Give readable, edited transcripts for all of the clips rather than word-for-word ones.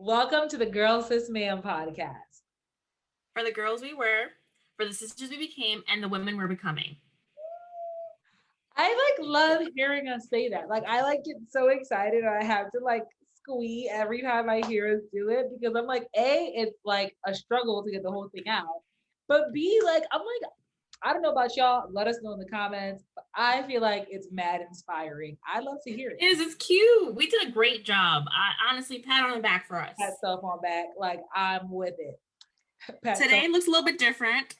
Welcome to the Girl Sis Man podcast. For the girls we were, for the sisters we became, and the women we're becoming. I love hearing us say that. I get so excited. I have to squee every time I hear us do it because I'm like, A, it's like a struggle to get the whole thing out. But B, I don't know about y'all. Let us know in the comments. But I feel like it's mad inspiring. I love to hear it. It is. It's cute. We did a great job. I honestly pat on the back for us. Pat self on back. I'm with it. Today looks a little bit different.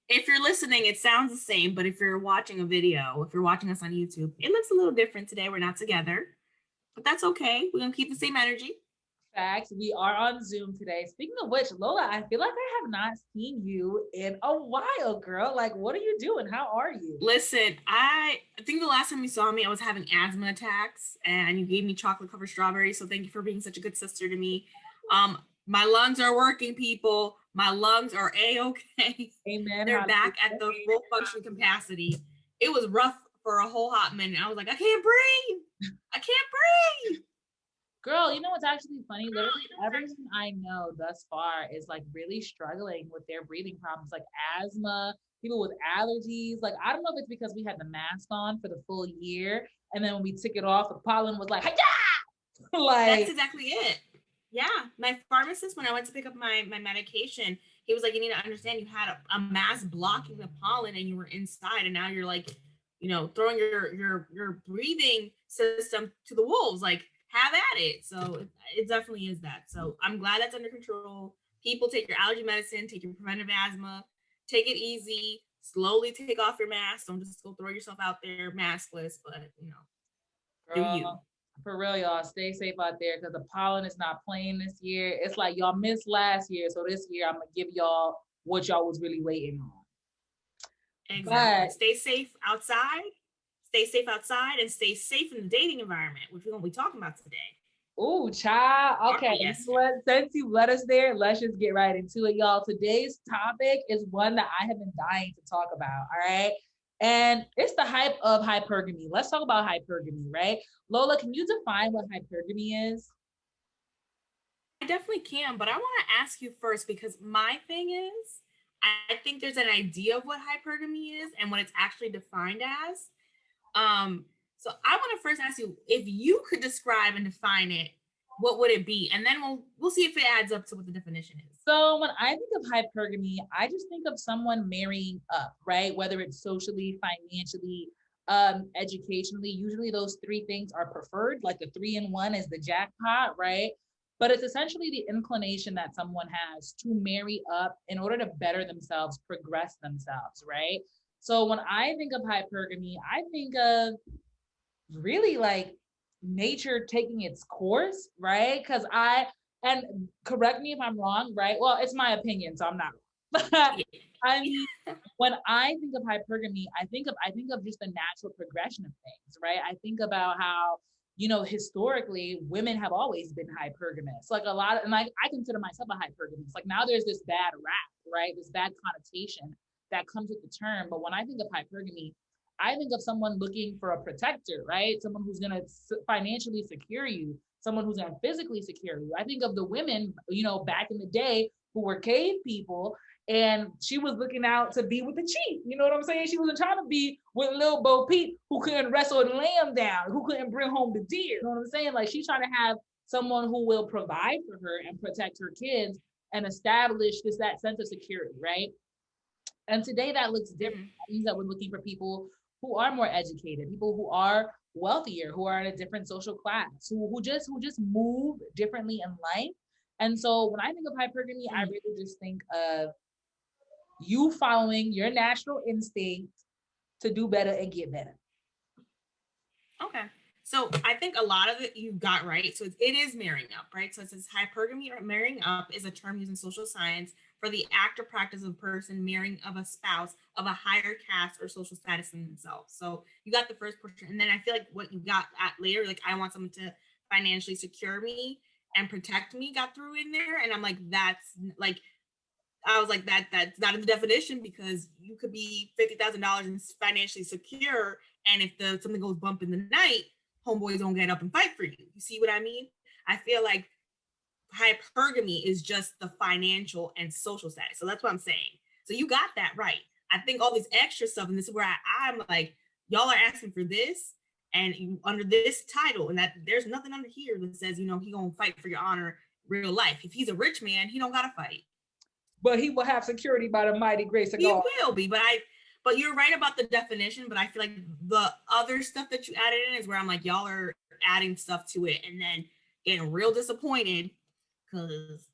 If you're listening, it sounds the same, but if you're watching a video, if you're watching us on YouTube, it looks a little different today. We're not together, but that's okay. We're gonna keep the same energy. Facts. We are on Zoom today. Speaking of which, Lola, I feel like I have not seen you in a while, girl. What are you doing? How are you? Listen, I think the last time you saw me, I was having asthma attacks, and you gave me chocolate covered strawberries. So thank you for being such a good sister to me. My lungs are working, people. My lungs are a-okay. Amen. They're back at the full function capacity. It was rough for a whole hot minute. I was like, I can't breathe. I can't breathe. Girl, you know what's actually funny? Literally, everyone I know thus far is really struggling with their breathing problems, like asthma, people with allergies. I don't know if it's because we had the mask on for the full year, and then when we took it off, the pollen was like, "Hi-ya!" That's exactly it. Yeah, my pharmacist, when I went to pick up my medication, he was like, you need to understand you had a mask blocking the pollen and you were inside, and now you're throwing your breathing system to the wolves. Have at it. So it definitely is that. So I'm glad that's under control. People, take your allergy medicine, take your preventive asthma, take it easy, slowly take off your mask. Don't just go throw yourself out there maskless, but Girl, do you. for real, y'all, stay safe out there because the pollen is not playing this year. It's like y'all missed last year, so this year I'm gonna give y'all what y'all was really waiting on. Exactly. But stay safe outside. Stay safe outside and stay safe in the dating environment, which we're gonna be talking about today. Ooh, child. Okay, since you let us there, let's just get right into it, y'all. Today's topic is one that I have been dying to talk about. All right. And it's the hype of hypergamy. Let's talk about hypergamy, right? Lola, can you define what hypergamy is? I definitely can, but I want to ask you first because my thing is, I think there's an idea of what hypergamy is and what it's actually defined as. So I want to first ask you, if you could describe and define it, what would it be? And then we'll see if it adds up to what the definition is. So when I think of hypergamy, I just think of someone marrying up, right? Whether it's socially, financially, educationally. Usually those three things are preferred. Like the 3-in-1 is the jackpot, right? But it's essentially the inclination that someone has to marry up in order to better themselves, progress themselves, right? So when I think of hypergamy, I think of really nature taking its course, right? And correct me if I'm wrong, right? Well, it's my opinion, so I'm not. I mean, when I think of hypergamy, I think of just the natural progression of things, right? I think about how historically women have always been hypergamous. I consider myself a hypergamous. Now there's this bad rap, right? This bad connotation that comes with the term. But when I think of hypergamy, I think of someone looking for a protector, right? Someone who's going to financially secure you, someone who's going to physically secure you. I think of the women, back in the day who were cave people, and she was looking out to be with the chief. You know what I'm saying? She wasn't trying to be with little Bo Peep who couldn't wrestle a lamb down, who couldn't bring home the deer. You know what I'm saying? She's trying to have someone who will provide for her and protect her kids and establish that sense of security, right? And today that looks different. That means that we're looking for people who are more educated, people who are wealthier, who are in a different social class, who just move differently in life. And so when I think of hypergamy, I really just think of you following your natural instinct to do better and get better. Okay. So I think a lot of it you got right. So it is marrying up, right? So it says hypergamy or marrying up is a term used in social science for the act or practice of a person marrying of a spouse of a higher caste or social status than themselves. So you got the first portion. And then I feel like what you got at later, I want someone to financially secure me and protect me, got through in there. And I'm like, I was like, that's not in the definition because you could be $50,000 and financially secure. And if something goes bump in the night, homeboys don't get up and fight for you. You see what I mean? I feel like hypergamy is just the financial and social status. So that's what I'm saying. So you got that right. I think all this extra stuff, and this is where I'm like, y'all are asking for this, and you, under this title, and that there's nothing under here that says, he gonna fight for your honor real life. If he's a rich man, he don't gotta fight. But he will have security by the mighty grace of God. He will be, but you're right about the definition, but I feel like the other stuff that you added in is where I'm like, y'all are adding stuff to it and then getting real disappointed because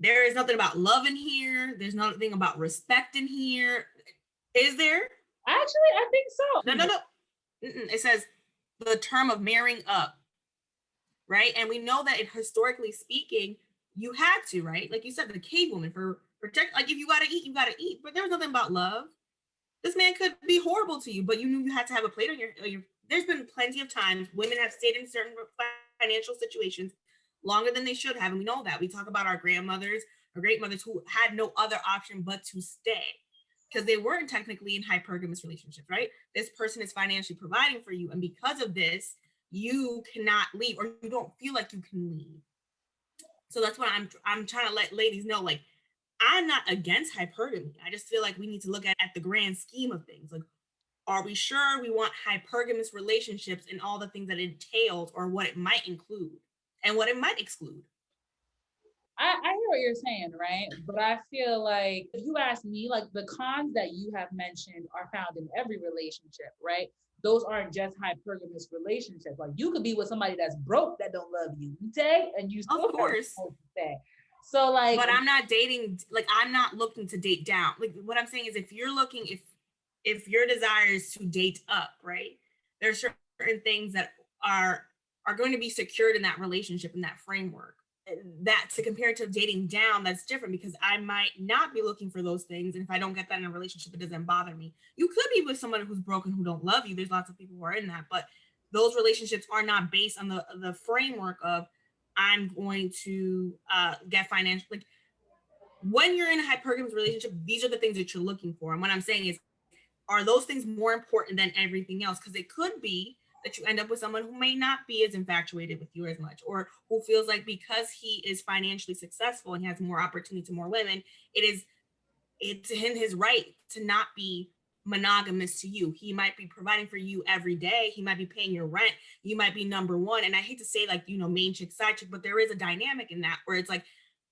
there is nothing about love in here. There's nothing about respect in here. Is there? Actually, I think so. No. It says the term of marrying up, right? And we know that historically speaking, you had to, right? Like you said, the cave woman for protect, like if you gotta eat, you gotta eat. But there was nothing about love. This man could be horrible to you, but you knew you had to have a plate on your there's been plenty of times women have stayed in certain financial situations longer than they should have. And we know that. We talk about our grandmothers, our great mothers who had no other option but to stay because they weren't technically in hypergamous relationships, right? This person is financially providing for you. And because of this, you cannot leave or you don't feel like you can leave. So that's what I'm trying to let ladies know, like, I'm not against hypergamy. I just feel like we need to look at the grand scheme of things. Like, are we sure we want hypergamous relationships and all the things that it entails or what it might include and what it might exclude? I hear what you're saying, right? But I feel like if you ask me, like the cons that you have mentioned are found in every relationship, right? Those aren't just hypergamous relationships. Like you could be with somebody that's broke that don't love you, okay? And you still of course. Stay. So like, but I'm not dating. Like I'm not looking to date down. Like what I'm saying is, if you're looking, if your desire is to date up, right? There's certain things that are going to be secured in that relationship, in that framework. That to compare to dating down, that's different because I might not be looking for those things. And if I don't get that in a relationship, it doesn't bother me. You could be with someone who's broken, who don't love you. There's lots of people who are in that, but those relationships are not based on the framework of I'm going to get financial. Like when you're in a hypergamous relationship, these are the things that you're looking for. And what I'm saying is, are those things more important than everything else? Because it could be that you end up with someone who may not be as infatuated with you as much, or who feels like because he is financially successful and has more opportunity to more women, it's in his right to not be monogamous to you. He might be providing for you every day. He might be paying your rent. You might be number one. And I hate to say like, main chick, side chick, but there is a dynamic in that where it's like,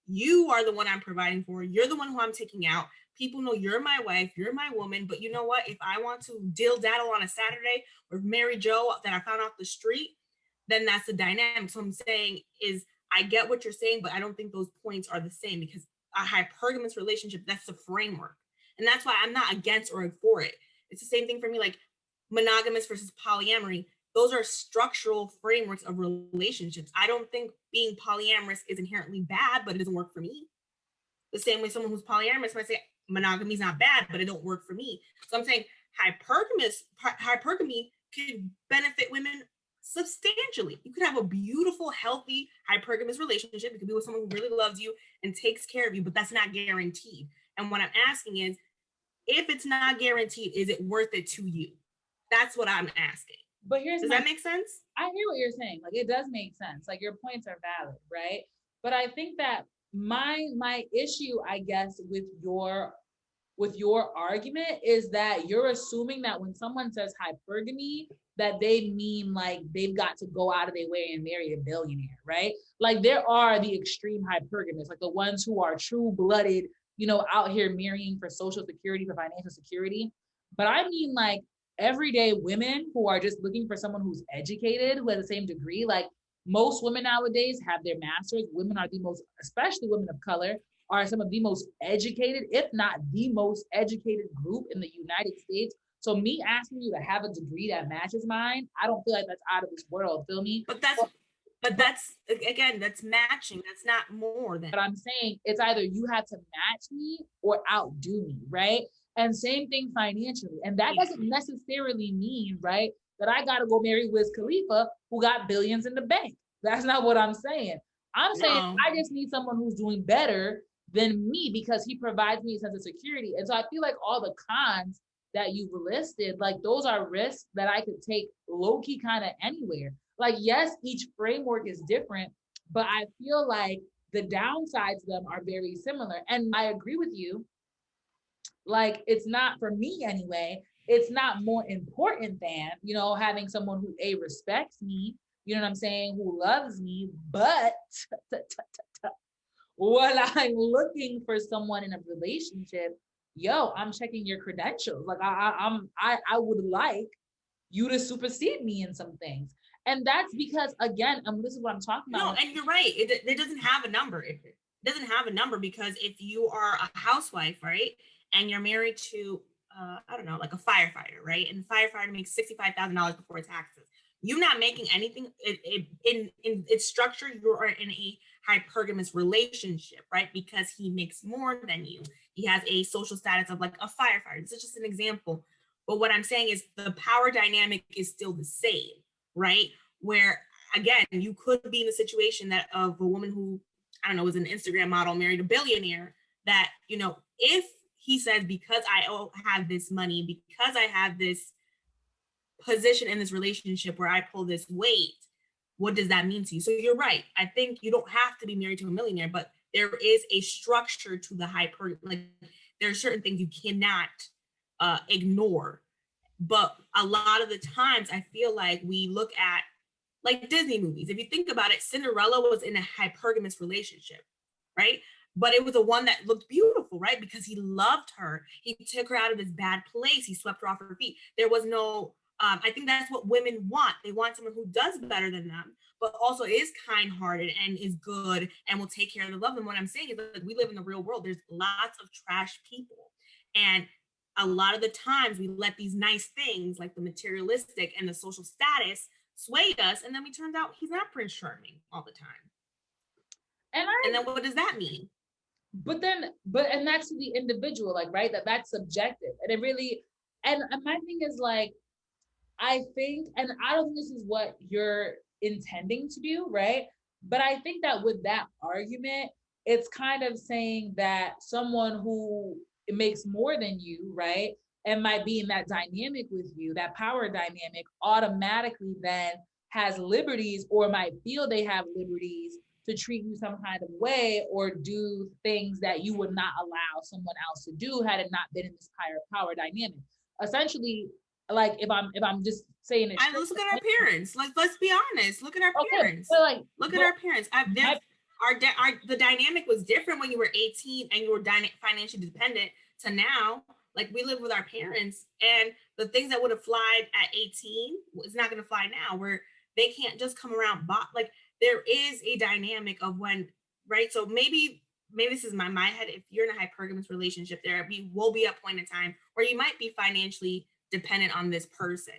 you are the one I'm providing for. You're the one who I'm taking out. People know you're my wife, you're my woman, but you know what? If I want to dill-daddle on a Saturday or marry Joe that I found off the street, then that's the dynamic. So I'm saying is, I get what you're saying, but I don't think those points are the same because a hypergamous relationship, that's the framework. And that's why I'm not against or for it. It's the same thing for me, like monogamous versus polyamory. Those are structural frameworks of relationships. I don't think being polyamorous is inherently bad, but it doesn't work for me. The same way someone who's polyamorous might say monogamy is not bad, but it don't work for me. So I'm saying hypergamy could benefit women substantially. You could have a beautiful, healthy, hypergamous relationship. You could be with someone who really loves you and takes care of you, but that's not guaranteed. And what I'm asking is, if it's not guaranteed, is it worth it to you? That's what I'm asking. But does that make sense? I hear what you're saying. Like it does make sense. Like your points are valid, right? But I think that my issue, I guess, with your argument is that you're assuming that when someone says hypergamy, that they mean like they've got to go out of their way and marry a billionaire, right? Like there are the extreme hypergamists, like the ones who are true-blooded, out here marrying for social security, for financial security. But I mean like everyday women who are just looking for someone who's educated, who has the same degree. Like most women nowadays have their masters. Women are the most, especially women of color, are some of the most educated, if not the most educated group in the United States. So me asking you to have a degree that matches mine, I don't feel like that's out of this world. Feel me? But that's again, that's matching. That's not more than. But I'm saying it's either you have to match me or outdo me, right? And same thing financially. And that doesn't necessarily mean, right, that I got to go marry Wiz Khalifa who got billions in the bank. That's not what I'm saying. I'm saying I just need someone who's doing better than me because he provides me a sense of security. And so I feel like all the cons that you've listed, like those are risks that I could take low-key kind of anywhere. Like, yes, each framework is different, But I feel like the downsides of them are very similar. And I agree with you. Like, it's not, for me anyway, it's not more important than, having someone who A, respects me, you know what I'm saying, who loves me, but when I'm looking for someone in a relationship, yo, I'm checking your credentials. Like I would like you to supersede me in some things. And that's because, again, this is what I'm talking about. No, and you're right. It doesn't have a number. It doesn't have a number, because if you are a housewife, right, and you're married to, I don't know, like a firefighter, right, and the firefighter makes $65,000 before taxes, you're not making anything. In its structure, you are in a hypergamous relationship, right, because he makes more than you. He has a social status of like a firefighter. This is just an example. But what I'm saying is the power dynamic is still the same, right? Where, again, you could be in a situation that of a woman who, I don't know, was an Instagram model, married a billionaire, that, if he says, because I have this money, because I have this position in this relationship where I pull this weight, what does that mean to you? So you're right. I think you don't have to be married to a millionaire, but there is a structure to the like there are certain things you cannot ignore. But a lot of the times I feel like we look at like Disney movies. If you think about it, Cinderella was in a hypergamous relationship, right? But it was the one that looked beautiful, right? Because he loved her. He took her out of this bad place. He swept her off her feet. There was no, I think that's what women want. They want someone who does better than them, but also is kind-hearted and is good and will take care of the love. And what I'm saying is that we live in the real world. There's lots of trash people. And a lot of the times we let these nice things like the materialistic and the social status sway us, and then we turned out he's not Prince Charming all the time. And then what does that mean? But that's the individual, like, right, that's subjective, and it really, and my thing is, like, I think, and I don't think this is what you're intending to do, right, but I think that with that argument, it's kind of saying that someone who makes more than you, right, and might be in that dynamic with you, that power dynamic, automatically then has liberties, or might feel they have liberties to treat you some kind of way or do things that you would not allow someone else to do had it not been in this higher power dynamic. Essentially, like, if I'm just saying it, let's look at our parents. Let's be honest. Look at our parents. Look at our parents. The dynamic was different when you were 18 and you were financially dependent to now. Like, we live with our parents, and the things that would have flied at 18 is not going to fly now, where they can't just come around. Like, there is a dynamic of when, right? So maybe this is my head. If you're in a hypergamous relationship, there will be a point in time where you might be financially dependent on this person.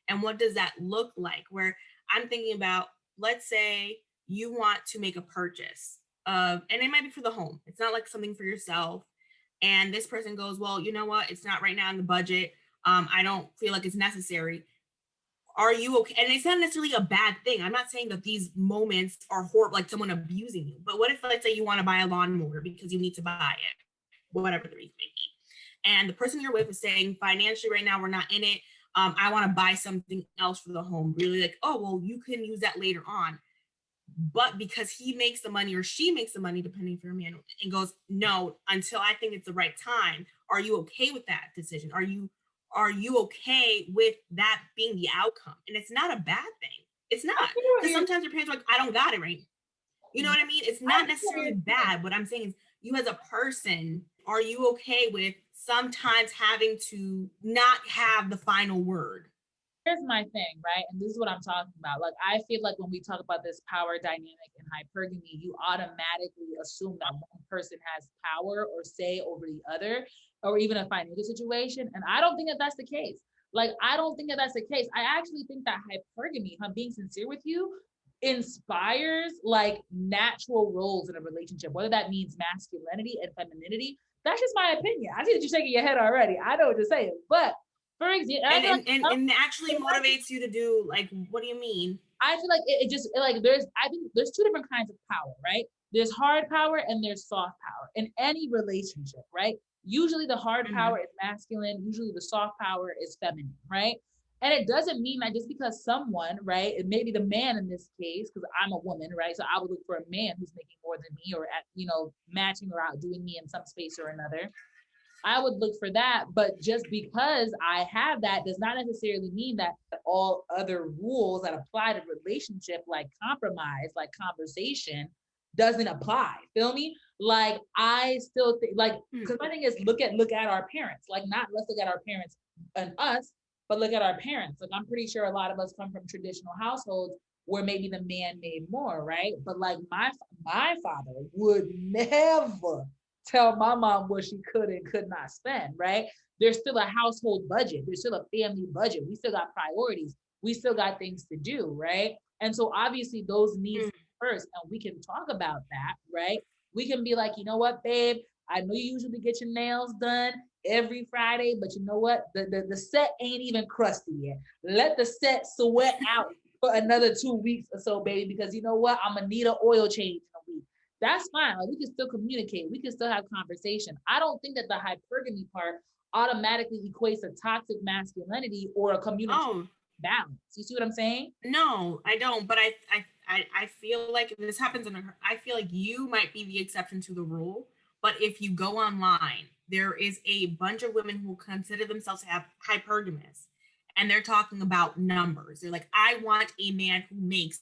And what does that look like? Where I'm thinking about, let's say you want to make a purchase and it might be for the home. It's not like something for yourself. And this person goes, well, you know what? It's not right now in the budget. I don't feel like it's necessary. Are you okay? And it's not necessarily a bad thing. I'm not saying that these moments are horrible, like someone abusing you. But what if, let's say, you want to buy a lawnmower because you need to buy it, whatever the reason may be, and the person you're with is saying, financially right now, we're not in it. I want to buy something else for the home. Really, like, oh, well, you can use that later on. But because he makes the money or she makes the money, depending for a man, and goes, no, until I think it's the right time. Are you okay with that decision? Are you okay with that being the outcome? And it's not a bad thing. It's not. Because sometimes your parents are like, I don't got it right. You know what I mean? It's not necessarily bad. What I'm saying is, you as a person, are you okay with sometimes having to not have the final word? Here's my thing, right? And this is what I'm talking about. Like, I feel like when we talk about this power dynamic in hypergamy, you automatically assume that one person has power or say over the other, or even a financial situation. And I don't think that that's the case. Like, I don't think that that's the case. I actually think that hypergamy, if I'm being sincere with you, inspires like natural roles in a relationship, whether that means masculinity and femininity. That's just my opinion. I see that you're shaking your head already. I know what you're saying, but for example, and actually motivates you to do, like, what do you mean? I feel like it just, like, I think there's two different kinds of power, right? There's hard power and there's soft power in any relationship, right? Usually the hard power is masculine, usually the soft power is feminine, right? And it doesn't mean that just because someone, right, it may be the man in this case, because I'm a woman, right? So I would look for a man who's making more than me or at, matching or outdoing me in some space or another. I would look for that. But just because I have that does not necessarily mean that all other rules that apply to relationship, like compromise, like conversation, doesn't apply. Feel me? Like I still think, like, because my thing is look at our parents. Like, not let's look at our parents and us, but look at our parents. Like, I'm pretty sure a lot of us come from traditional households where maybe the man made more, right? But like my father would never tell my mom what she could and could not spend, right? There's still a household budget. There's still a family budget. We still got priorities. We still got things to do, right? And so obviously those needs first, and we can talk about that, right? We can be like, you know what, babe, I know you usually get your nails done every Friday, but you know what? The set ain't even crusty yet. Let the set sweat out for another 2 weeks or so, baby, because you know what? I'm gonna need an oil change in a week. That's fine. Like, we can still communicate. We can still have conversation. I don't think that the hypergamy part automatically equates to toxic masculinity or a communication balance. You see what I'm saying? No, I don't. But I feel like if this happens I feel like you might be the exception to the rule. But if you go online, there is a bunch of women who consider themselves hypergamous, and they're talking about numbers. They're like, I want a man who makes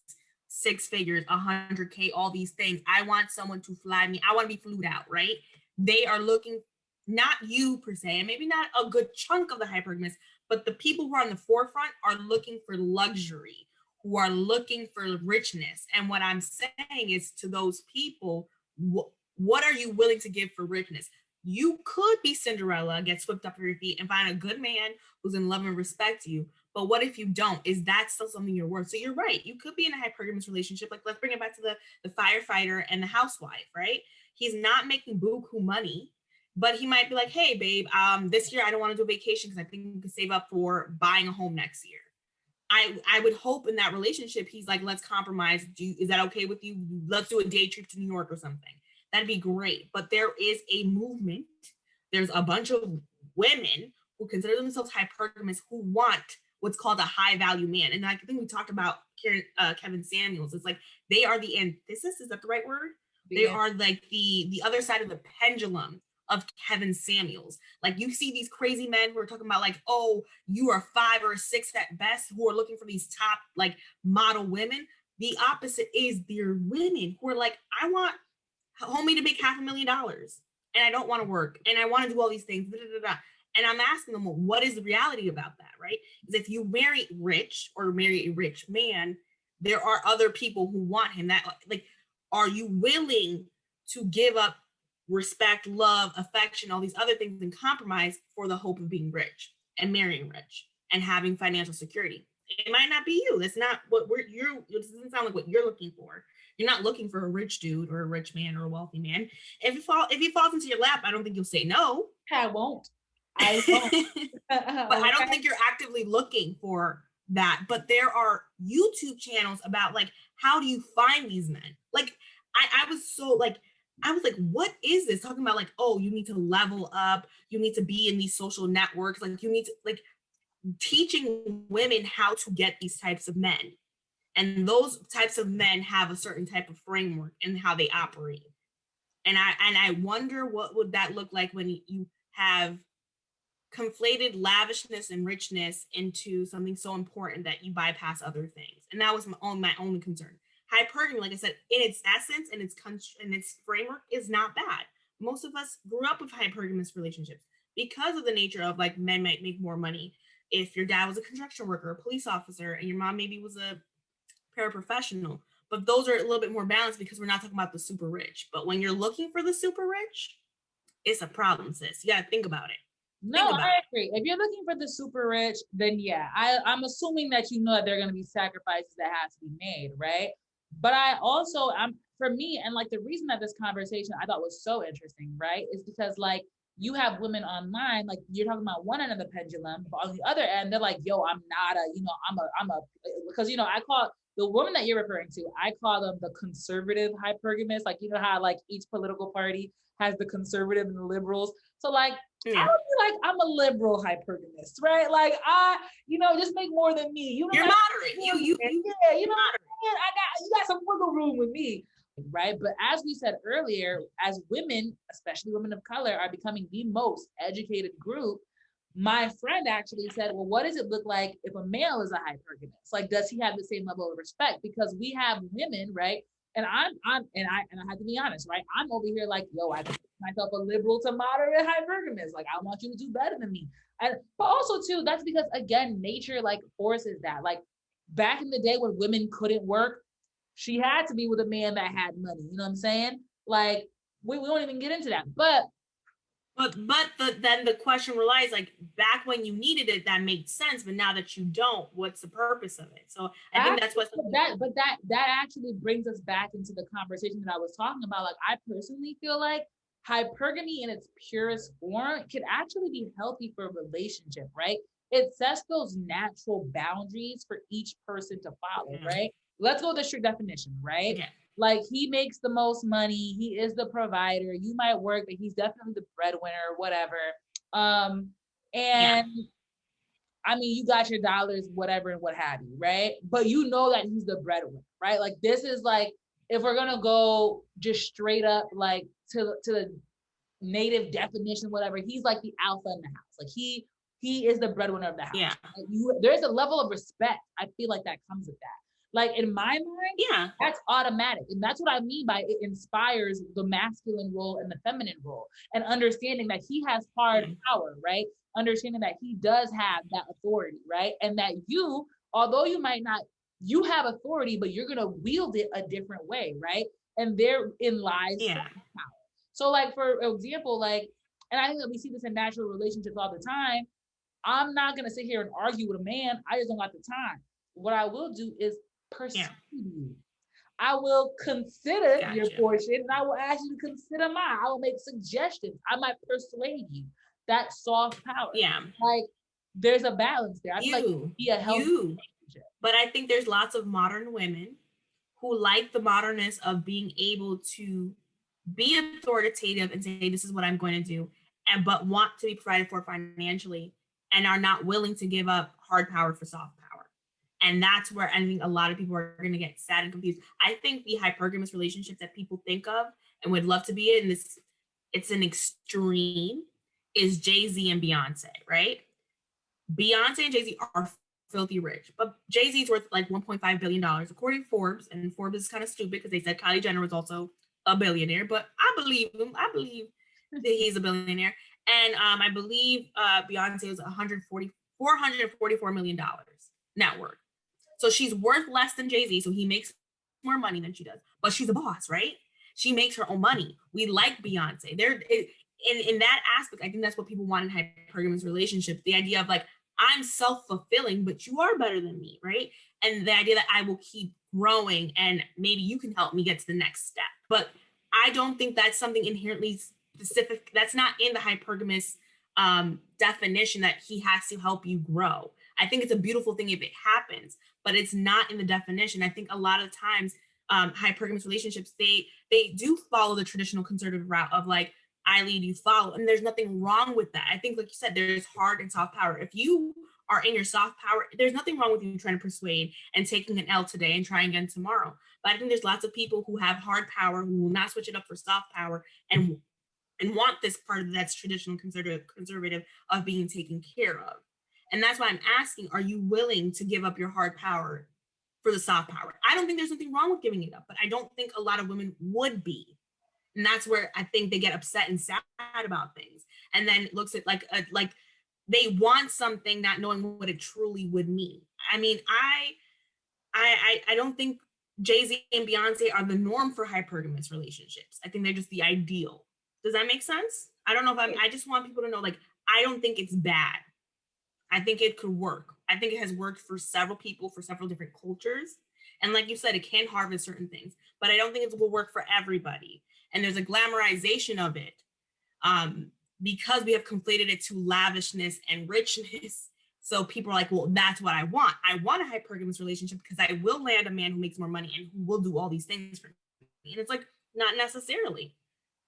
6 figures, 100K, all these things. I want someone to fly me. I want to be flued out, right? They are looking, not you per se, and maybe not a good chunk of the hypergamous, but the people who are on the forefront are looking for luxury, who are looking for richness. And what I'm saying is to those people, what are you willing to give for richness? You could be Cinderella, get swept up your feet and find a good man who's in love and respect you. But what if you don't? Is that still something you're worth? So you're right. You could be in a hypergamous relationship. Like, let's bring it back to the firefighter and the housewife, right? He's not making buku money, but he might be like, hey, babe, this year I don't want to do a vacation because I think we can save up for buying a home next year. I would hope in that relationship, he's like, let's compromise. Is that okay with you? Let's do a day trip to New York or something. That'd be great. But there is a movement. There's a bunch of women who consider themselves hypergamous who want what's called a high value man. And I think we talked about Kevin Samuels. It's like they are the antithesis. Is that the right word? They are like the other side of the pendulum of Kevin Samuels. Like, you see these crazy men who are talking about like, oh, you are 5 or 6 at best, who are looking for these top like model women. The opposite is their women who are like, I want homie to make $500,000 and I don't want to work and I want to do all these things. And I'm asking them, well, what is the reality about that, right? Is if you marry rich or marry a rich man, there are other people who want him. That, like, are you willing to give up respect, love, affection, all these other things and compromise for the hope of being rich and marrying rich and having financial security? It might not be you. That's not what it doesn't sound like what you're looking for. You're not looking for a rich dude or a rich man or a wealthy man. If he falls into your lap, I don't think you'll say no. I won't. I won't. But I don't think you're actively looking for that. But there are YouTube channels about like, how do you find these men? Like, I was like, what is this? Talking about like, oh, you need to level up. You need to be in these social networks. Like, you need to, like, teaching women how to get these types of men. And those types of men have a certain type of framework and how they operate. And I wonder what would that look like when you have conflated lavishness and richness into something so important that you bypass other things. And that was my only concern. Hypergamy, like I said, in its essence and its framework, is not bad. Most of us grew up with hypergamous relationships because of the nature of like, men might make more money if your dad was a construction worker, a police officer, and your mom maybe was a paraprofessional. But those are a little bit more balanced because we're not talking about the super rich. But when you're looking for the super rich, it's a problem, sis. You got to think about it. No, I agree. If you're looking for the super rich, then yeah, I'm assuming that you know that there are going to be sacrifices that have to be made, right? But for me, and like the reason that this conversation I thought was so interesting, right, is because like you have women online, like you're talking about one end of the pendulum, but on the other end, they're like, yo, I'm not because, I call the woman that you're referring to, I call them the conservative hypergamous. Like, you know how like each political party has the conservative and the liberals. So like, I would be like, I'm a liberal hypergamous, right? Like just make more than me. You're moderate. You yeah, you know, you got some wiggle room with me, right? But as we said earlier, as women, especially women of color, are becoming the most educated group. My friend actually said, well, what does it look like if a male is a hypergamous? Like, does he have the same level of respect? Because we have women, right? And I have to be honest, right? I'm over here like, yo, I consider myself a liberal to moderate hypergamous. Like, I want you to do better than me. And but also too, that's because again, nature like forces that. Like back in the day when women couldn't work, she had to be with a man that had money. You know what I'm saying? Like we won't even get into that. But then the question relies like back when you needed it, that made sense. But now that you don't, what's the purpose of it? So I think that's what that actually brings us back into the conversation that I was talking about. Like I personally feel like hypergamy in its purest form could actually be healthy for a relationship, right? It sets those natural boundaries for each person to follow, right? Let's go with the strict definition, right? Okay. Like he makes the most money, he is the provider, you might work, but he's definitely the breadwinner, whatever. And I mean, you got your dollars, whatever, and what have you, right? But you know that he's the breadwinner, right? Like this is like, if we're gonna go just straight up like to the native definition, whatever, he's like the alpha in the house. Like he is the breadwinner of the house. Yeah. Like there's a level of respect, I feel like, that comes with that. Like in my mind, that's automatic. And that's what I mean by it inspires the masculine role and the feminine role. And understanding that he has hard power, right? Understanding that he does have that authority, right? And that you, although you might not, you have authority, but you're gonna wield it a different way, right? And therein lies power. So like, for example, like, and I think that we see this in natural relationships all the time. I'm not gonna sit here and argue with a man. I just don't got the time. What I will do is persuade you. I will consider your portion, and I will ask you to consider mine. I will make suggestions. I might persuade you. That's soft power. Yeah. Like there's a balance there. I feel like be a healthy relationship. But I think there's lots of modern women who like the modernness of being able to be authoritative and say, this is what I'm going to do, but want to be provided for financially and are not willing to give up hard power for soft power. And that's where I think a lot of people are going to get sad and confused. I think the hypergamous relationships that people think of and would love to be in, it's an extreme, is Jay-Z and Beyonce, right? Beyonce and Jay-Z are filthy rich, but Jay-Z's worth like $1.5 billion, according to Forbes, and Forbes is kind of stupid because they said Kylie Jenner was also a billionaire, but I believe him. I believe that he's a billionaire. And I believe Beyonce was $444 million net worth. So she's worth less than Jay-Z, so he makes more money than she does. But she's a boss, right? She makes her own money. We like Beyonce. In that aspect, I think that's what people want in hypergamous relationships. The idea of like, I'm self-fulfilling, but you are better than me, right? And the idea that I will keep growing and maybe you can help me get to the next step. But I don't think that's something inherently specific. That's not in the hypergamous definition that he has to help you grow. I think it's a beautiful thing if it happens, but it's not in the definition. I think a lot of times hypergamous relationships, they do follow the traditional conservative route of like, I lead, you follow. And there's nothing wrong with that. I think, like you said, there's hard and soft power. If you are in your soft power, there's nothing wrong with you trying to persuade and taking an L today and trying again tomorrow. But I think there's lots of people who have hard power who will not switch it up for soft power and want this part that's traditional conservative of being taken care of. And that's why I'm asking, are you willing to give up your hard power for the soft power? I don't think there's nothing wrong with giving it up, but I don't think a lot of women would be. And that's where I think they get upset and sad about things. And then it looks at like they want something not knowing what it truly would mean. I mean, I don't think Jay-Z and Beyonce are the norm for hypergamous relationships. I think they're just the ideal. Does that make sense? I don't know if I just want people to know, like, I don't think it's bad. I think it could work. I think it has worked for several people, for several different cultures. And like you said, it can harvest certain things, but I don't think it will work for everybody. And there's a glamorization of it because we have conflated it to lavishness and richness. So people are like, well, that's what I want. I want a hypergamous relationship because I will land a man who makes more money and who will do all these things for me. And it's like, not necessarily.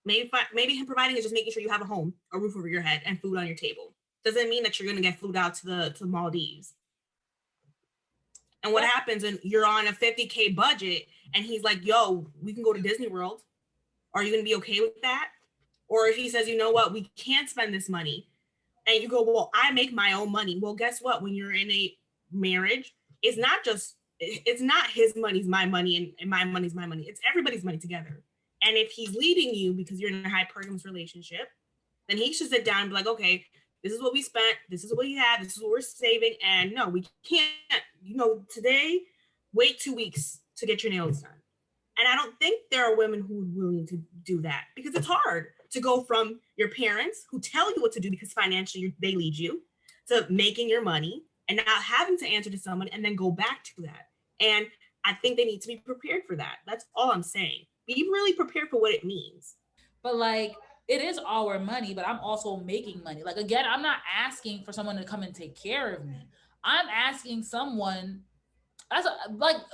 Maybe him providing is just making sure you have a home, a roof over your head, and food on your table. Doesn't mean that you're going to get flew out to Maldives. And what happens when you're on a 50K budget and he's like, yo, we can go to Disney World. Are you going to be okay with that? Or if he says, you know what, we can't spend this money. And you go, well, I make my own money. Well, guess what? When you're in a marriage, it's not his money's my money and my money's my money. It's everybody's money together. And if he's leading you because you're in a hypergamous relationship, then he should sit down and be like, okay, this is what we spent. This is what we have. This is what we're saving. And no, we can't, today, wait 2 weeks to get your nails done. And I don't think there are women who are willing to do that because it's hard to go from your parents who tell you what to do because financially they lead you to making your money and not having to answer to someone and then go back to that. And I think they need to be prepared for that. That's all I'm saying. Be really prepared for what it means. But like, it is our money, but I'm also making money. Like, again, I'm not asking for someone to come and take care of me. I'm asking someone,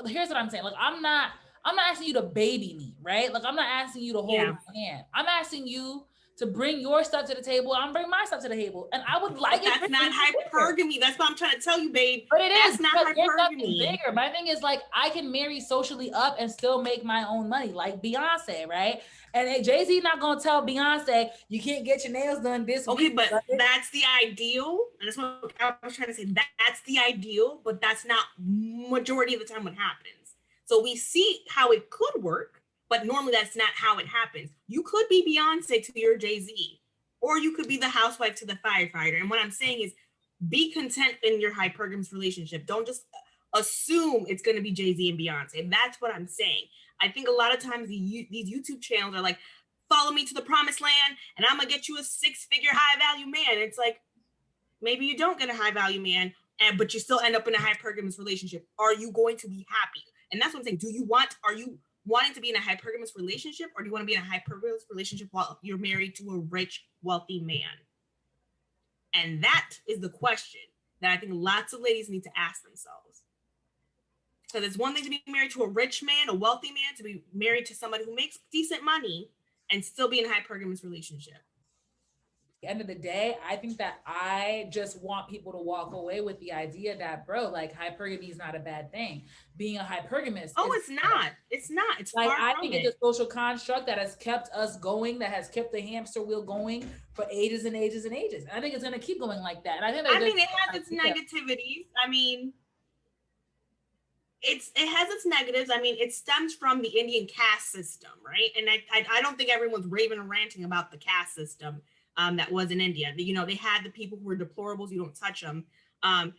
here's what I'm saying. Like, I'm not asking you to baby me, right? Like, I'm not asking you to hold my hand. I'm asking you to bring your stuff to the table. I'm bringing my stuff to the table. And I would like it. That's not hypergamy. That's what I'm trying to tell you, babe. But it is. That's not hypergamy. Bigger. My thing is, like, I can marry socially up and still make my own money, like Beyonce, right? And Jay-Z not gonna tell Beyonce, you can't get your nails done this week. Okay, but that's the ideal. And that's what I was trying to say. That's the ideal, but that's not majority of the time what happens. So we see how it could work, but normally that's not how it happens. You could be Beyonce to your Jay-Z, or you could be the housewife to the firefighter. And what I'm saying is, be content in your hypergamous relationship. Don't just assume it's going to be Jay-Z and Beyonce. That's what I'm saying. I think a lot of times these YouTube channels are like, follow me to the promised land and I'm going to get you a 6-figure high value man. It's like, maybe you don't get a high value man, but you still end up in a hypergamous relationship. Are you going to be happy? And that's what I'm saying. Are you wanting to be in a hypergamous relationship, or do you want to be in a hypergamous relationship while you're married to a rich, wealthy man? And that is the question that I think lots of ladies need to ask themselves. Because it's one thing to be married to a rich man, a wealthy man, to be married to somebody who makes decent money and still be in a hypergamous relationship. At the end of the day, I think that I just want people to walk away with the idea that, bro, like, hypergamy is not a bad thing. Being a hypergamous. Oh, it's not. It's not. It's like, I think it's a social construct that has kept us going, that has kept the hamster wheel going for ages and ages and ages. And I think it's going to keep going like that. And I think it has its negativities. I mean, it has its negatives. I mean, it stems from the Indian caste system, right? And I don't think everyone's raving and ranting about the caste system that was in India. They had the people who were deplorables, you don't touch them. And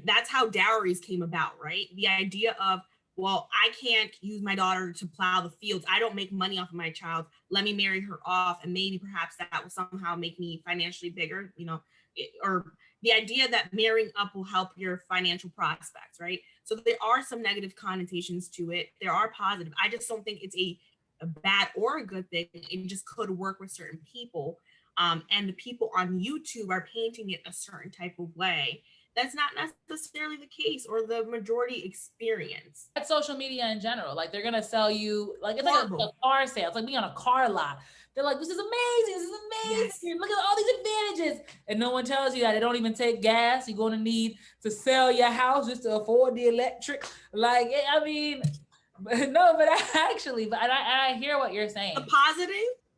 that's how dowries came about, right? The idea of, well, I can't use my daughter to plow the fields. I don't make money off of my child. Let me marry her off. And maybe perhaps that will somehow make me financially bigger, or the idea that marrying up will help your financial prospects, right? So there are some negative connotations to it. There are positive. I just don't think it's a bad or a good thing. It just could work with certain people. And the people on YouTube are painting it a certain type of way. That's not necessarily the case or the majority experience. At social media in general, like, they're gonna sell you, like, it's like a car sale. It's like being on a car lot. They're like, this is amazing. This is amazing. Yes. Look at all these advantages. And no one tells you that they don't even take gas. You're going to need to sell your house just to afford the electric. Like, I mean, no, but I hear what you're saying. The positive.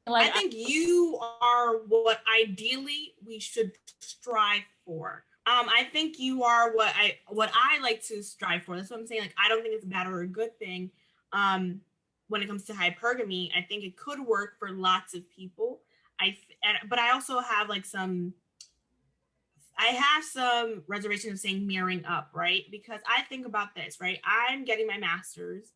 Like, I think you are what ideally we should strive for. I think you are what I like to strive for. That's what I'm saying. Like, I don't think it's a bad or a good thing. When it comes to hypergamy, I think it could work for lots of people. But I also have some reservation of saying marrying up, right? Because I think about this, right? I'm getting my master's.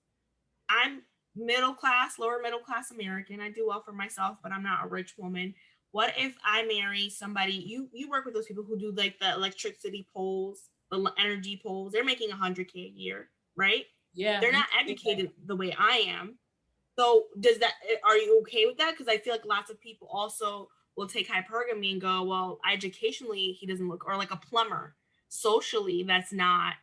I'm middle class, lower middle class American. I do well for myself, but I'm not a rich woman. What if I marry somebody, you work with those people who do like the electricity poles, the energy poles, they're making $100K a year, right? Yeah. They're not educated the way I am. So are you okay with that? Because I feel like lots of people also will take hypergamy and go, well, educationally, he doesn't look, or like a plumber. Socially, that's not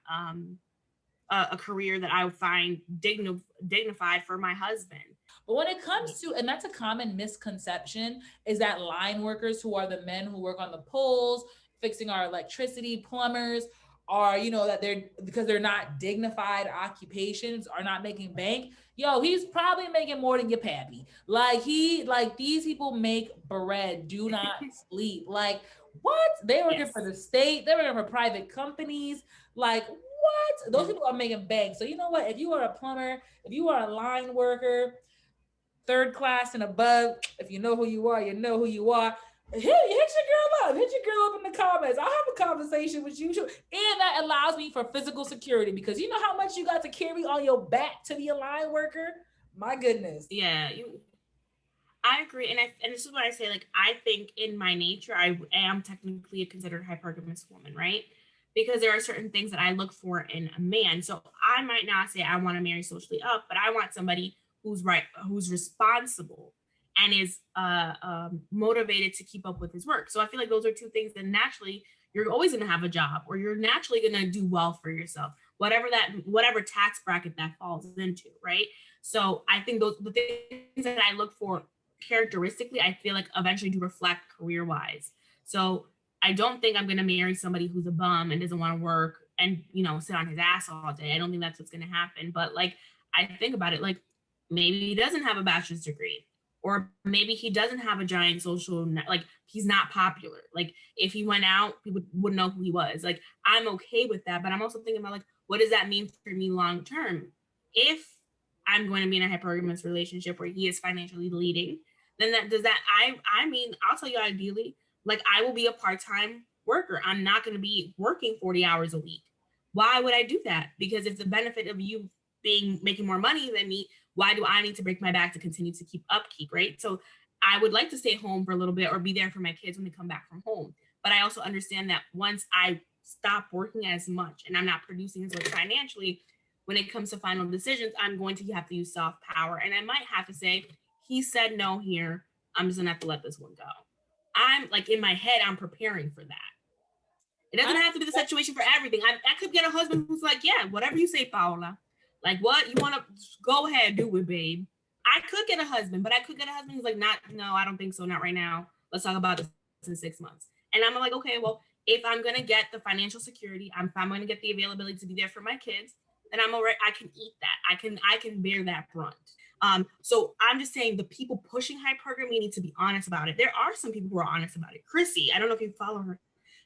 a career that I would find dignified for my husband. But when it comes to, and that's a common misconception, is that line workers, who are the men who work on the poles, fixing our electricity, plumbers, are, you know, that they're, because they're not dignified occupations, are not making bank. Yo, he's probably making more than your pappy. Like these people make bread, do not sleep. Like, what? They working for the state, they're working for private companies. Like, what? Those people are making bank. So you know what? If you are a plumber, if you are a line worker, third class and above, if you know who you are, you know who you are. Hit your girl up. Hit your girl up in the comments. I'll have a conversation with you too. And that allows me for physical security, because you know how much you got to carry on your back to be a line worker? My goodness. Yeah, I agree. And this is what I say, like, I think in my nature, I am technically a considered hypergamous woman, right? Because there are certain things that I look for in a man. So I might not say I want to marry socially up, but I want somebody who's responsible and is motivated to keep up with his work. So I feel like those are two things that naturally you're always going to have a job, or you're naturally going to do well for yourself, whatever tax bracket that falls into, right? So I think the things that I look for characteristically, I feel like eventually do reflect career wise. So I don't think I'm going to marry somebody who's a bum and doesn't want to work and, you know, sit on his ass all day. I don't think that's what's going to happen. But like, I think about it, like, maybe he doesn't have a bachelor's degree, or maybe he doesn't have a giant social, like, he's not popular. Like, if he went out, people wouldn't know who he was. Like, I'm okay with that. But I'm also thinking about, like, what does that mean for me long term? If I'm going to be in a hypergamous relationship where he is financially leading, then I mean, I'll tell you, ideally, like, I will be a part-time worker. I'm not going to be working 40 hours a week. Why would I do that? Because if the benefit of you making more money than me, why do I need to break my back to continue to keep upkeep, right? So I would like to stay home for a little bit, or be there for my kids when they come back from home. But I also understand that once I stop working as much and I'm not producing as much financially, when it comes to final decisions, I'm going to have to use soft power. And I might have to say, he said no here. I'm just gonna have to let this one go. I'm like, in my head, I'm preparing for that. It doesn't have to be the situation for everything. I could get a husband who's like, yeah, whatever you say, Paola. Like, what you want to go ahead, do it, babe. I could get a husband, but I could get a husband who's like, no, I don't think so, not right now. Let's talk about this in 6 months. And I'm like, okay, well, if I'm gonna get the financial security, if I'm gonna get the availability to be there for my kids, then I'm all right. I can eat that. I can bear that brunt. So I'm just saying, the people pushing hypergamy need to be honest about it. There are some people who are honest about it. Chrissy, I don't know if you follow her.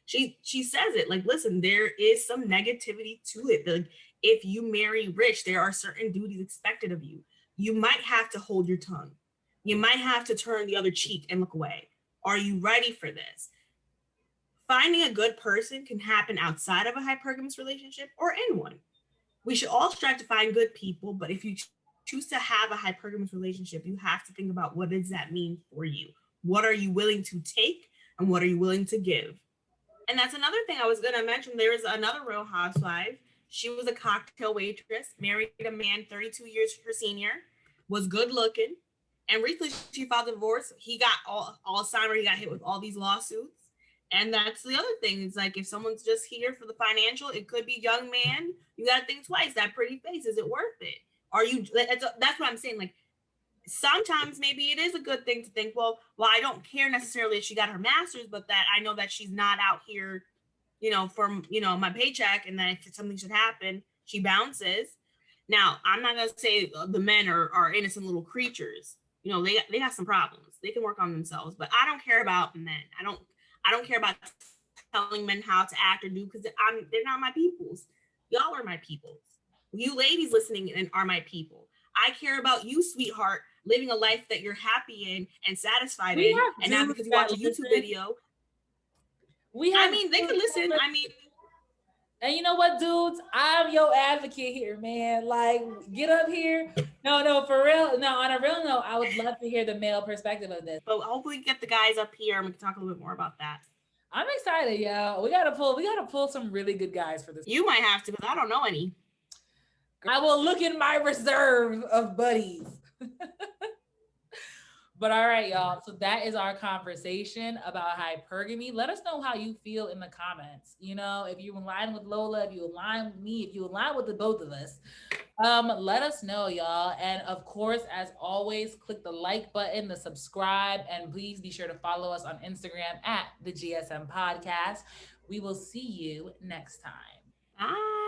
She says it, like, listen, there is some negativity to it. Like, if you marry rich, there are certain duties expected of you. You might have to hold your tongue. You might have to turn the other cheek and look away. Are you ready for this? Finding a good person can happen outside of a hypergamous relationship or in one. We should all strive to find good people, but if you choose to have a hypergamous relationship, you have to think about, what does that mean for you? What are you willing to take, and what are you willing to give? And that's another thing I was going to mention. There is another Real Housewife. She was a cocktail waitress, married a man 32 years her senior, was good looking, and recently she filed a divorce. He got Alzheimer's. He got hit with all these lawsuits. And that's the other thing. It's like, if someone's just here for the financial, it could be young man. You got to think twice. That pretty face, is it worth it? Are you? That's what I'm saying. Like, sometimes maybe it is a good thing to think, well, I don't care necessarily if she got her master's, but that I know that she's not out here, you know, for, you know, my paycheck, and then if something should happen, she bounces. Now, I'm not gonna say the men are innocent little creatures. You know, they got some problems. They can work on themselves, but I don't care about men. I don't care about telling men how to act or do, because they're not my peoples. Y'all are my peoples. You ladies listening and are my people. I care about you, sweetheart, living a life that you're happy in and satisfied in, and not because you watch a YouTube video. I mean, they can listen. I mean, and you know what, dudes? I'm your advocate here, man. Like, get up here. No, for real. No, on a real note, I would love to hear the male perspective of this. But hopefully get the guys up here and we can talk a little bit more about that. I'm excited, y'all. We gotta pull some really good guys for this. You might have to, because I don't know any. I will look in my reserve of buddies. But all right, y'all. So that is our conversation about hypergamy. Let us know how you feel in the comments. You know, if you align with Lola, if you align with me, if you align with the both of us, Let us know, y'all. And of course, as always, click the like button, the subscribe, and please be sure to follow us on Instagram at the GSM Podcast. We will see you next time. Bye.